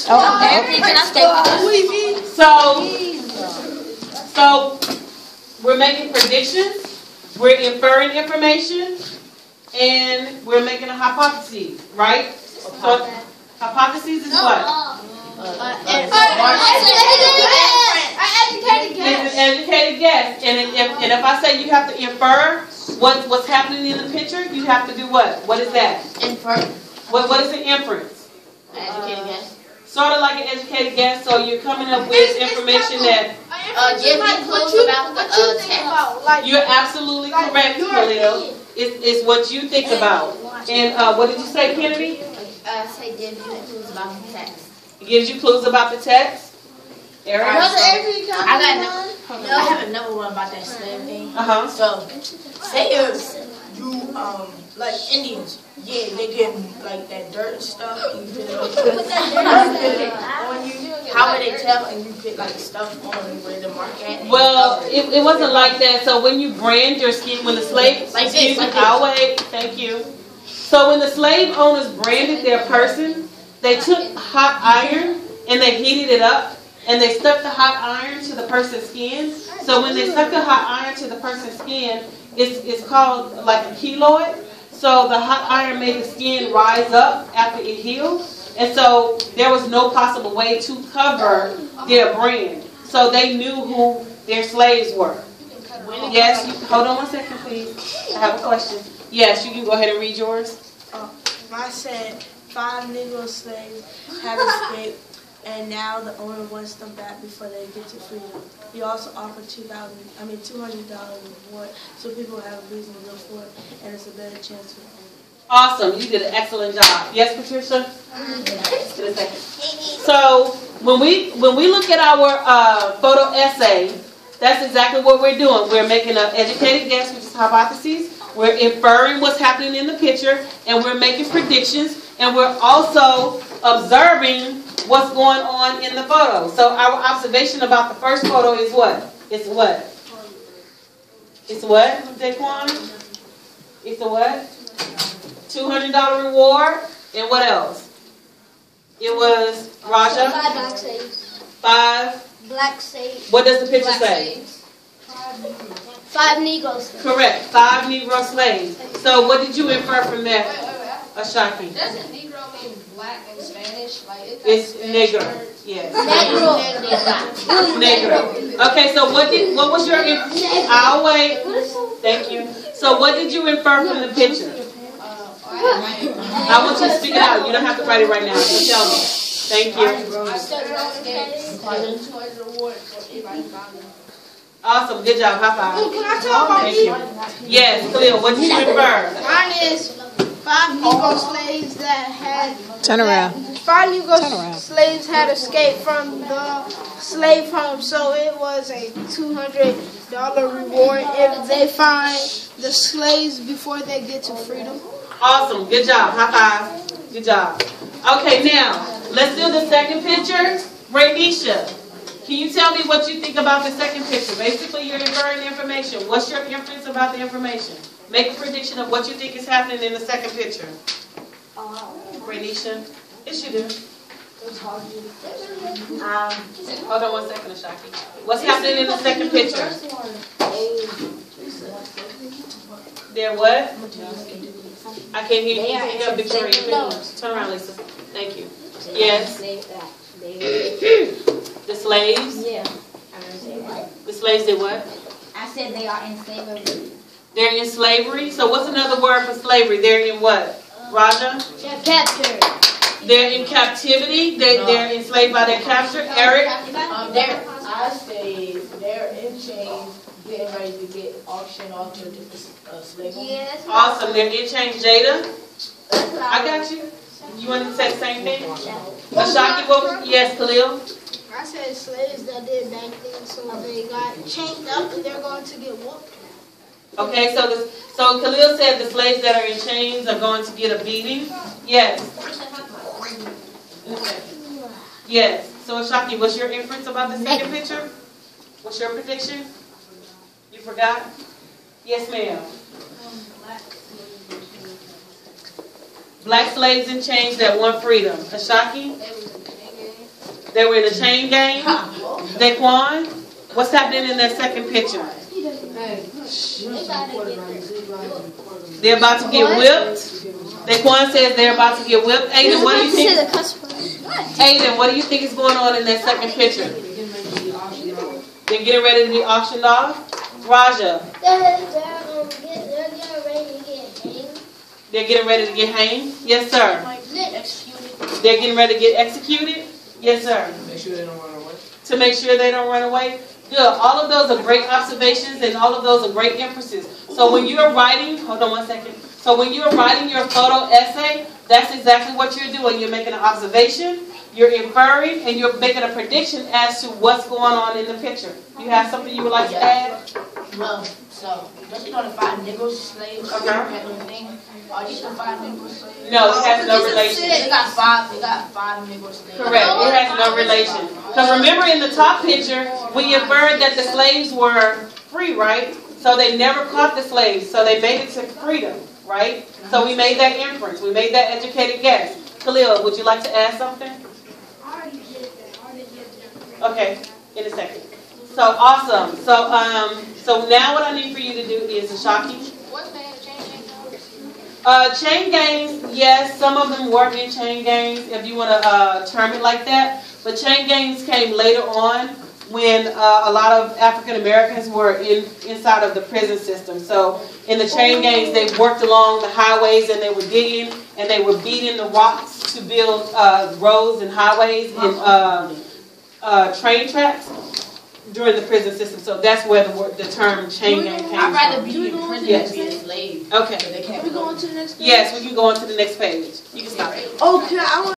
So we're making predictions, we're inferring information, and we're making a hypothesis, right? So hypothesis is what? An educated guess. And if I say you have to infer what's happening in the picture, you have to do what? What is that? Infer. What is an inference? Educated guess. Sort of like an educated guess, so you're coming up with information that... give me clues about the text. You're absolutely correct, Khalil. It's what you think about. And what did you say, Kennedy? Say give you clues about the text. It gives you clues about the text. Eric? I have another one about that slave thing. So, say if you, like Indians, yeah, they get like that dirt and stuff, and you put it on you. How would they tell? And you put like stuff on where the mark at? Well, it wasn't like that. So when you brand your skin, when the slave, like this, I'll wait. Thank you. So when the slave owners branded their person, they took hot iron and they heated it up, and they stuck the hot iron to the person's skin. So when they stuck the hot iron to the person's skin, it's called like a keloid. So the hot iron made the skin rise up after it healed. And so there was no possible way to cover their brand. So they knew who their slaves were. Yes, hold on one second, please. I have a question. Yes, you can go ahead and read yours. I said 5 Negro slaves have escaped, and now the owner wants them back before they get to freedom. He also offered $200 reward, so people have a reason to look for it, and it's a better chance for them. Awesome, you did an excellent job. Yes, Patricia? Just a second. So when we look at our photo essay, that's exactly what we're doing. We're making an educated guess, which is hypotheses. We're inferring what's happening in the picture, and we're making predictions, and we're also observing what's going on in the photo. So our observation about the first photo is what? It's what? It's what, Daquan? It's a what? $200 reward. And what else? It was, Raja? 5 black slaves. 5? Black slaves. What does the picture say? 5 Negro slaves. Correct. 5 Negro slaves. So what did you infer from that, Ashaki? Doesn't Negro mean black in Spanish? Like it's negro. Yes. Negro. Negro. Okay, so what was your I'll wait. Thank you. So what did you infer from the picture? I want you to speak it out. You don't have to write it right now. Just tell me. Thank you. Awesome. Good job. High five. Can I talk about Thank you. Yes, Khalil, what did you infer? Mine is 5 Negro slaves that had... Turn around. 5 Negro slaves had escaped from the slave home, so it was a $200 reward if they find the slaves before they get to freedom. Awesome. Good job. High five. Good job. Okay, now, let's do the second picture. Rainisha, can you tell me what you think about the second picture? Basically, you're inferring information. What's your inference about the information? Make a prediction of what you think is happening in the second picture. Rainisha? Yes, you do. Hold on one second, Ashaki. What's happening in the second picture? They're what? I can't hear you. Pick up Victoria. Turn around, Lisa. Thank you. Yes. The slaves? Yeah. The slaves did what? I said they are in slavery. They're in slavery? So what's another word for slavery? They're in what? Raja? Captured. They're in captivity. They're enslaved by their capture. Eric? I say they're in chains, getting ready to get auctioned off to slavery. Yes. Awesome. They're in chains. Jada? I got you. You want to say the same thing? Ashaki, what? Yes, Khalil? I said slaves that did bad things, so they got chained up and they're going to get whooped. Okay, so Khalil said the slaves that are in chains are going to get a beating. Yes. Yes. So Ashaki, what's your inference about the second picture? What's your prediction? You forgot? Yes, ma'am. Black slaves in chains that want freedom. Ashaki? They were in a chain gang. Daquan, what's happening in that second picture? They're about to get whipped. Daquan says they're about to get whipped. Aiden, what do you think? Aiden, what do you think is going on in that second picture? They're getting ready to be auctioned off. Raja. They're getting ready to get hanged. Yes, sir. They're getting ready to get executed. Yes, sir. Make sure they don't run away. To make sure they don't run away. Good. All of those are great observations, and all of those are great inferences. So when you're writing, hold on one second. So when you're writing your photo essay, that's exactly what you're doing. You're making an observation, you're inferring, and you're making a prediction as to what's going on in the picture. You have something you would like to add? Well, so, does it know the 5 Negro slaves? Are these the 5 Negro slaves? No, it has no relation. They got five Negro slaves. Correct. It has no relation. Because remember in the top picture, we inferred that the slaves were free, right? So they never caught the slaves. So they made it to freedom, right? So we made that inference. We made that educated guess. Khalil, would you like to add something? Okay, in a second. So awesome. So now what I need for you to do is Ashaki. What's the chain gang? Chain gangs, yes, some of them were in chain gangs, if you want to term it like that. But chain gangs came later on when a lot of African Americans were inside of the prison system. So in the chain gangs, they worked along the highways and they were digging and they were beating the rocks to build roads and highways and train tracks during the prison system. So that's where the term chain gang came from. I'd rather be in prison than be a slave. Okay. Can we go on to the next page? Yes, we can go on to the next page. You can stop. Oh, can I